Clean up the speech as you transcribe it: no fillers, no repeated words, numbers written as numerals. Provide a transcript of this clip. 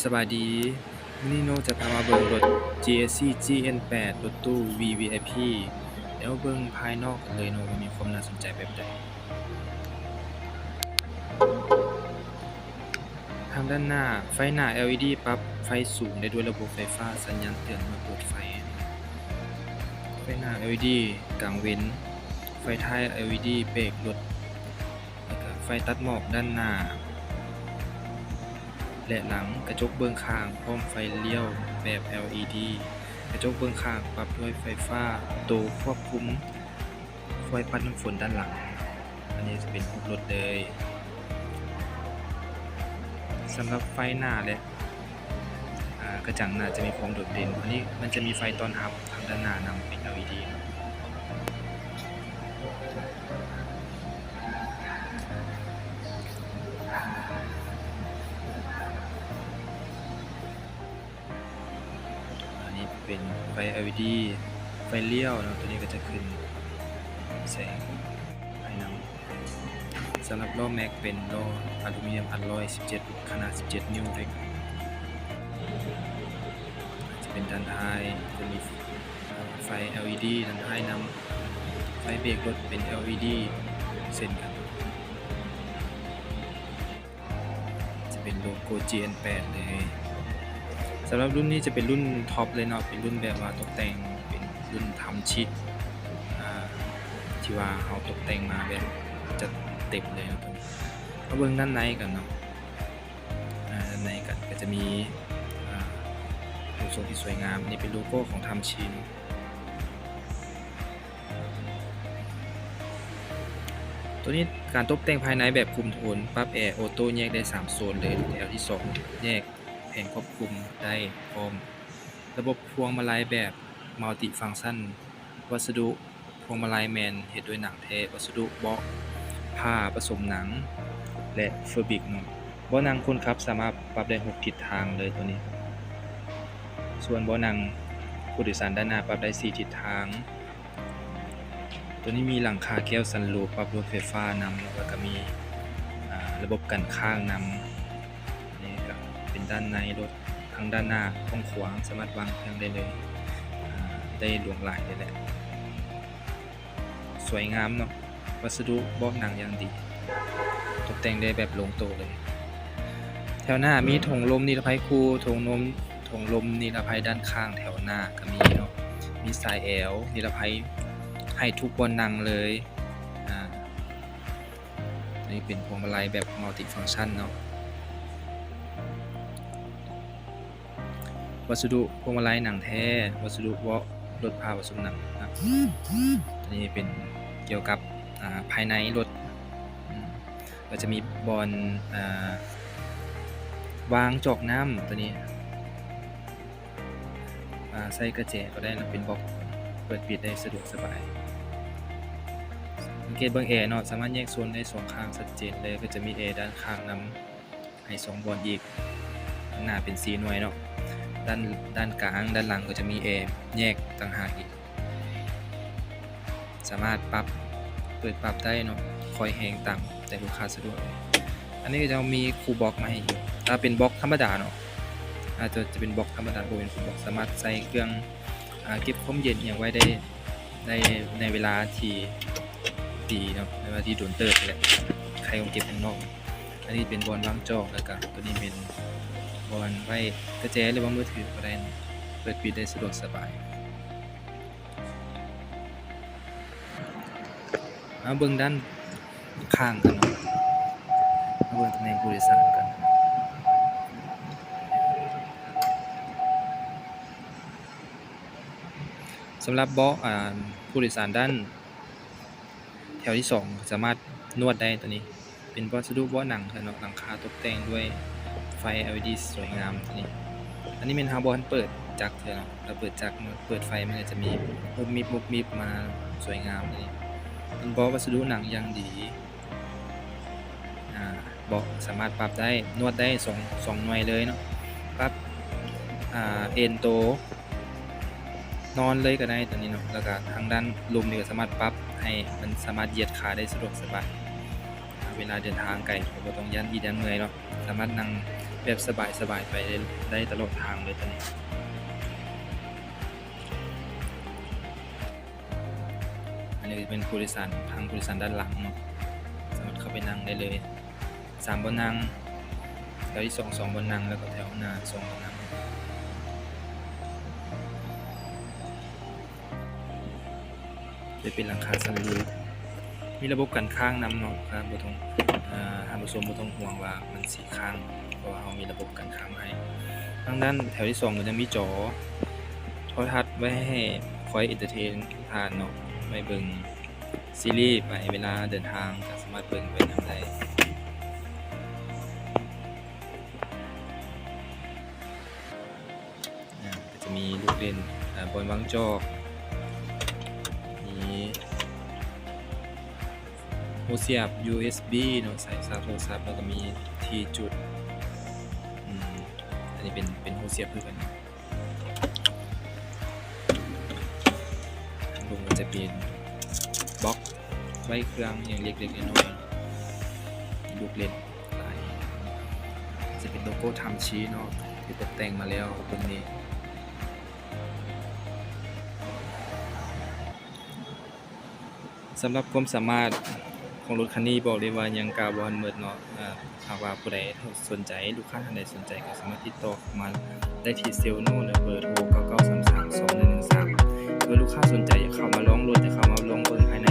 สบายดีมื้อนี้โนจะพามาเบิ่งรถ GSC GN8 รถตู้ VVIP เดี๋ยวเบิ่งภายนอกกันเลยเนาะว่ามีความน่าสนใจแบบใดทางด้านหน้าไฟหน้า LED ปรับไฟสูงได้ด้วยระบบไฟฟ้าสัญญาณเตือนเมื่อเปิดไฟไฟหน้า LED กลางเว้นไฟท้าย LED เบรกรถแล้วก็ไฟตัดหมอกด้านหน้าและหลังกระจกเบื้องข้างพร้อมไฟเลี้ยวแบบ LED กระจกเบื้องข้างปรับด้วยไฟฟ้าตัวควบคุมไฟปัดน้ำฝนด้านหลังอันนี้จะเป็นครบรถเลยสำหรับไฟหน้าและกระจังหน้าจะมีความโดดเด่นอันนี้มันจะมีไฟต้อนรับทางด้านหน้านำเป็น LED อันนี้เป็นไฟ LED ไฟเลี้ยวเนาะตัวนี้ก็จะขึ้นแสงภายในสำหรับล้อแม็กเป็นล้ออลูมิเนียมอัลลอย17ขนาด17นิ้วด้วยกันจะเป็นด้านท้ายจะมีไฟ LED ด้านท้ายนำไฟเบรกรถเป็น LED เส้นกันจะเป็นโลโก้ GN8 เลยสำหรับรุ่นนี้จะเป็นรุ่นท็อปเลยเนาะเป็นรุ่นแบบว่าตกแต่งเป็นรุ่นทำชิดที่ว่าเขาตกแต่งมาแบบจัดเต็มเลยนะตัวนี้มาเบิ่งด้านในกันเนาะด้านในกันก็จะมีรูปทรงที่สวยงามนี่เป็นโลโก้ของทำชินตัวนี้การตกแต่งภายในแบบคุมโทนปรับแอร์ออโต้แยกได้3โซนเลยแถวที่2แยกแผงควบคุมได้พร้อมระบบพวงมาลัยแบบมัลติฟังก์ชันวัสดุพวงมาลัยแมนเฮ็ดด้วยหนังแท้วัสดุเบาะผ้าผสมหนังและเฟอร์บิกเนาะเบาะนั่งคนขับสามารถปรับได้6ทิศทางเลยตัวนี้ส่วนเบาะนั่งผู้โดยสารด้านหน้าปรับได้4ทิศทางตัวนี้มีหลังคาแก้วซันรูฟปรับรถไฟฟ้านำแล้วก็มีระบบกันข้างนำนี่ก็เป็นด้านในรถทางด้านหน้ากว้างขวางสามารถวางเครื่องได้เลยได้หลวงหลายเลยแหละสวยงามเนาะวัสดุเบาะหนังอย่างดีตกแต่งได้แบบลงตัวเลยแถวหน้ามีถุงลมนิรภัยคู่ถุงลมนิรภัยด้านข้างแถวหน้าก็มีเนาะมีสายแอลนิรภัยให้ทุกบนนั่งเลยนี่เป็นพวงมาลัยแบบมัลติฟังก์ชันเนาะวัสดุพวงมาลัยหนังแท้วัสดุเบาะรถผ้าผสมหนังนะนี่เป็นเกี่ยวกับภายในรถก็จะมีบอลวางจอกน้ำตัวนี้ใส่กระแจก็ได้นะเป็นบล็อกเปิดปิดได้สะดวกสบายสังเกตเบิ่งแอร์เนาะสามารถแยกโซนได้2ข้างชัดเจนเลยก็จะมีแอร์ด้านข้างนำให้2บอลอีกข้างหน้าเป็น4หน่วยเนาะด้านกลางด้านหลังก็จะมีแอร์แยกต่างหากอีกสามารถเปิดปรับได้เนาะคอยแฮงต่ำแต่ลูกค้าสะดวกอันนี้ก็จะมีคูลบ็อกมาให้อยู่ถ้าเป็นบ็อกธรรมดาเนาะอาจจะเป็นบ็อกธรรมดาบ่เป็นคูลบ็อกสามารถใส่เครื่องเก็บความเย็นอย่างไว้ได้ในเวลาที่ดีเนาะในเวลาที่โดนเติบแหละใครคงเก็บข้างนอกอันนี้เป็นบอลวางจอกแล้วก็ตัวนี้เป็นบอลไว้กระแจหรือว่ามือถือก็ได้เปิดปิดได้สะดวกสบายมาเบิ่งด้านข้างกันเนาะมาเบิ่งตำแหน่งผู้โดยสารกันสำหรับเบาะผู้โดยสารด้านแถวที่2สามารถนวดได้ตัวนี้เป็นวัสดุเบาะหนังเนาะหลังคาตกแต่งด้วยไฟ LED สวยงามตัวนี้อันนี้เป็นฮาร์บอนเปิดจักรเนาะเราเปิดจักรเปิดไฟมันก็จะมีมุบมิบมาสวยงามตัวนี้เป็นเบาะวัสดุหนังอย่างดีเบาะสามารถปรับได้นวดได้2หน่วยเลยเนาะปรับเอนโตนอนเลยก็ได้ตัวนี้เนาะแล้วก็ทางด้านลมนี่ก็สามารถปรับให้มันสามารถเหยียดขาได้สะดวกสบายเวลาเดินทางไกลก็บ่ต้องยันอียันเมื่อยเนาะสามารถนั่ง แบบสบายๆไปได้ตลอดทางเลยตอนนี้อันนี้เป็นผู้โดยสารทางผู้โดยสารด้านหลังเนาะสามารถเข้าไปนั่งได้เลย3บ่อนั่งแถวที่2 2บ่อนั่งแล้วก็แถวหน้า2บ่อนั่งจะเป็นหลังคาซันรูฟมีระบบกันข้างนำเนาะครับบ่ต้องท่านผู้ชมบ่ต้องห่วงว่ามันสิค้างเพราะว่าเรามีระบบกันข้างให้ทางด้านแถวที่2ก็จะมีจอโทรทัศน์ไว้ให้คอยเอนเทอร์เทนทานเนาะไว้เบิ่งซีรีส์ไปเวลาเดินทางก็สามารถเบิ่งไปนำได้ก็จะมีลูกเล่นบอลวางจอกมีหูเสียบ USB เนาะใส่ชาร์จโทรศัพท์แล้วก็มีที่จุดอันนี้เป็นหูเสียบคือกันทางลงก็จะเป็นบล็อกไว้เครื่องอย่างเล็กๆน้อยๆลูกเล่นหลายจะเป็นโลโก้ทำชี้เนาะที่ตกแต่งมาแล้วตรงนี้สำหรับความสามารถของรถคันนี้บอกเลยว่ายังกล่าวบ่ทันหมดเนาะหากว่าผู้ใดสนใจลูกค้าท่านใดสนใจก็สามารถติดต่อเข้ามาได้ที่เซลล์โน่เบอร์โทร 99332113 เมื่อลูกค้าสนใจอยากเข้ามาลองรถจะเข้ามาลองเบิ่งภายใน